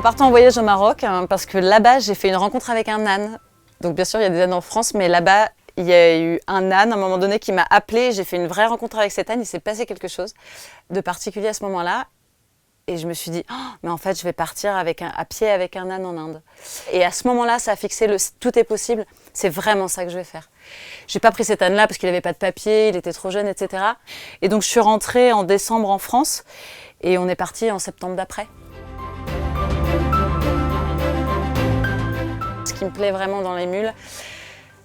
En partant en voyage au Maroc, parce que là-bas, j'ai fait une rencontre avec un âne. Donc bien sûr, il y a des ânes en France, mais là-bas, il y a eu un âne à un moment donné qui m'a appelée. J'ai fait une vraie rencontre avec cet âne. Il s'est passé quelque chose de particulier à ce moment-là. Et je me suis dit, oh, mais en fait, je vais partir à pied avec un âne en Inde. Et à ce moment-là, ça a fixé le tout est possible. C'est vraiment ça que je vais faire. J'ai pas pris cet âne-là parce qu'il n'avait pas de papier, il était trop jeune, etc. Et donc, je suis rentrée en décembre en France et on est parti en septembre d'après. Ce qui me plaît vraiment dans les mules,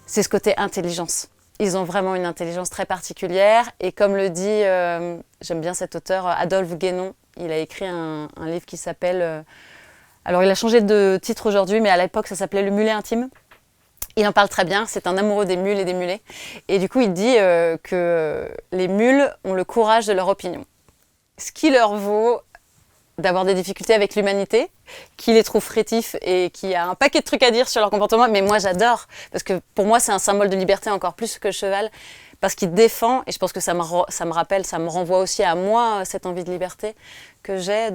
c'est ce côté intelligence. Ils ont vraiment une intelligence très particulière. Et comme le dit, j'aime bien cet auteur, Adolphe Guénon, il a écrit un livre qui s'appelle... alors il a changé de titre aujourd'hui, mais à l'époque ça s'appelait Le mulet intime. Il en parle très bien, c'est un amoureux des mules et des mulets. Et du coup il dit que les mules ont le courage de leur opinion. Ce qui leur vaut d'avoir des difficultés avec l'humanité, qui les trouve rétifs et qui a un paquet de trucs à dire sur leur comportement. Mais moi j'adore, parce que pour moi c'est un symbole de liberté encore plus que le cheval. Parce qu'il défend, et je pense que ça me rappelle, ça me renvoie aussi à moi, cette envie de liberté que j'ai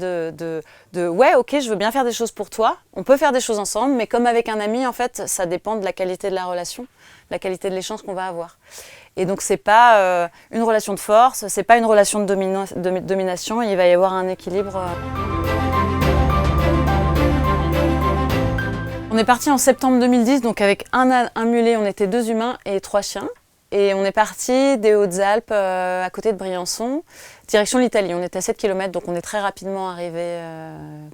ouais, ok, je veux bien faire des choses pour toi, on peut faire des choses ensemble, mais comme avec un ami, en fait, ça dépend de la qualité de la relation, de la qualité de l'échange qu'on va avoir. Et donc, c'est pas une relation de force, c'est pas une relation de domination, il va y avoir un équilibre. On est parti en septembre 2010, donc avec un mulet, on était 2 humains et 3 chiens. Et on est parti des Hautes-Alpes, à côté de Briançon, direction l'Italie. On était à 7 km, donc on est très rapidement arrivé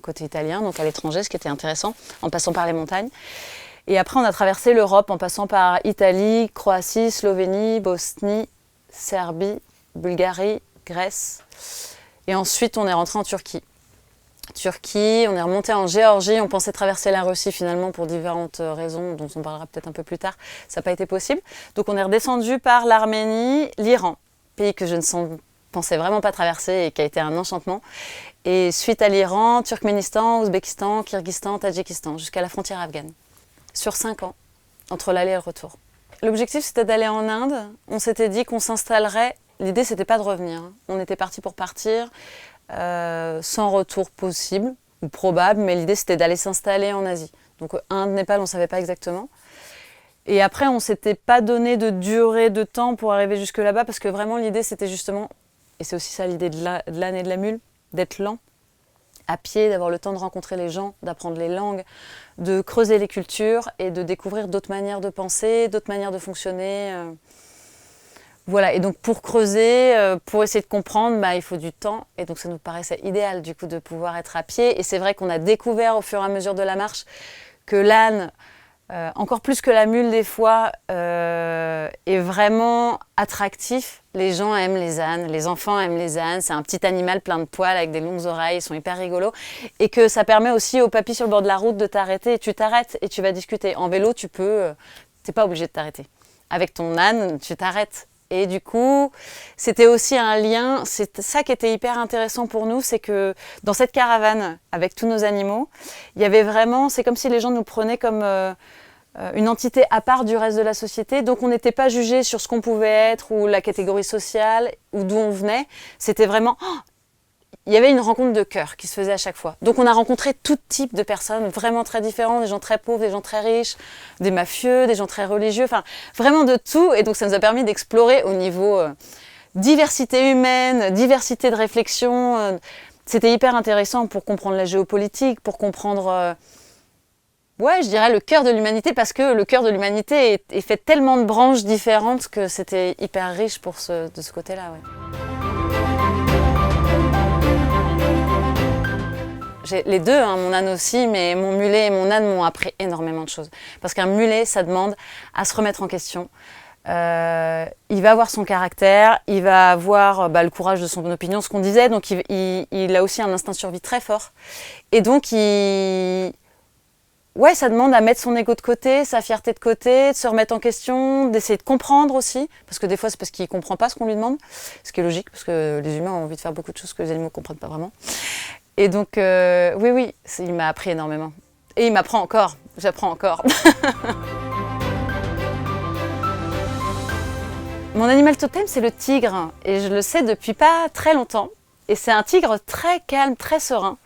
côté italien, donc à l'étranger, ce qui était intéressant, en passant par les montagnes. Et après, on a traversé l'Europe en passant par Italie, Croatie, Slovénie, Bosnie, Serbie, Bulgarie, Grèce. Et ensuite, on est rentré en Turquie. On est remonté en Géorgie, on pensait traverser la Russie finalement pour différentes raisons dont on parlera peut-être un peu plus tard, ça n'a pas été possible. Donc on est redescendu par l'Arménie, l'Iran, pays que je ne pensais vraiment pas traverser et qui a été un enchantement. Et suite à l'Iran, Turkménistan, Ouzbékistan, Kirghizistan, Tadjikistan, jusqu'à la frontière afghane. Sur 5 ans, entre l'aller et le retour. L'objectif c'était d'aller en Inde, on s'était dit qu'on s'installerait, l'idée c'était pas de revenir, on était parti pour partir. Sans retour possible ou probable, mais l'idée c'était d'aller s'installer en Asie. Donc Inde, Népal, on ne savait pas exactement. Et après, on ne s'était pas donné de durée de temps pour arriver jusque là-bas, parce que vraiment l'idée c'était justement, et c'est aussi ça l'idée de l'âne et de la mule, d'être lent, à pied, d'avoir le temps de rencontrer les gens, d'apprendre les langues, de creuser les cultures et de découvrir d'autres manières de penser, d'autres manières de fonctionner. Voilà, et donc pour creuser, pour essayer de comprendre, il faut du temps. Et donc ça nous paraissait idéal du coup de pouvoir être à pied. Et c'est vrai qu'on a découvert au fur et à mesure de la marche que l'âne, encore plus que la mule des fois, est vraiment attractif. Les gens aiment les ânes, les enfants aiment les ânes. C'est un petit animal plein de poils avec des longues oreilles, ils sont hyper rigolos. Et que ça permet aussi aux papis sur le bord de la route de t'arrêter. Et tu t'arrêtes et tu vas discuter. En vélo, t'es pas obligé de t'arrêter. Avec ton âne, tu t'arrêtes. Et du coup, c'était aussi un lien, c'est ça qui était hyper intéressant pour nous, c'est que dans cette caravane, avec tous nos animaux, il y avait vraiment, c'est comme si les gens nous prenaient comme une entité à part du reste de la société, donc on n'était pas jugé sur ce qu'on pouvait être, ou la catégorie sociale, ou d'où on venait, c'était vraiment... il y avait une rencontre de cœur qui se faisait à chaque fois. Donc on a rencontré tout type de personnes vraiment très différentes, des gens très pauvres, des gens très riches, des mafieux, des gens très religieux, enfin vraiment de tout. Et donc ça nous a permis d'explorer au niveau diversité humaine, diversité de réflexion. C'était hyper intéressant pour comprendre la géopolitique, pour comprendre, ouais, je dirais le cœur de l'humanité, parce que le cœur de l'humanité est fait tellement de branches différentes que c'était hyper riche de ce côté-là. Ouais. J'ai les deux, mon âne aussi, mais mon mulet et mon âne m'ont appris énormément de choses. Parce qu'un mulet, ça demande à se remettre en question. Il va avoir son caractère, il va avoir le courage de son opinion, ce qu'on disait, donc il a aussi un instinct de survie très fort. Et donc, ouais, ça demande à mettre son ego de côté, sa fierté de côté, de se remettre en question, d'essayer de comprendre aussi, parce que des fois, c'est parce qu'il ne comprend pas ce qu'on lui demande, ce qui est logique, parce que les humains ont envie de faire beaucoup de choses que les animaux ne comprennent pas vraiment. Et donc, oui, il m'a appris énormément. Et il m'apprend encore, j'apprends encore. Mon animal totem, c'est le tigre. Et je le sais depuis pas très longtemps. Et c'est un tigre très calme, très serein.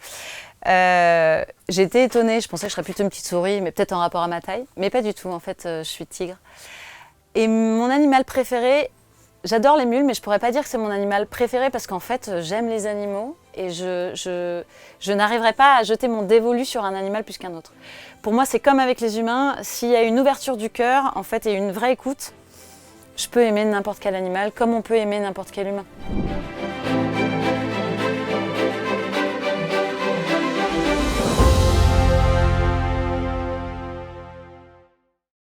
J'étais étonnée, je pensais que je serais plutôt une petite souris, mais peut-être en rapport à ma taille. Mais pas du tout, en fait, je suis tigre. Et mon animal préféré, j'adore les mules, mais je pourrais pas dire que c'est mon animal préféré parce qu'en fait, j'aime les animaux et je n'arriverai pas à jeter mon dévolu sur un animal plus qu'un autre. Pour moi, c'est comme avec les humains, s'il y a une ouverture du cœur, en fait, et une vraie écoute, je peux aimer n'importe quel animal comme on peut aimer n'importe quel humain.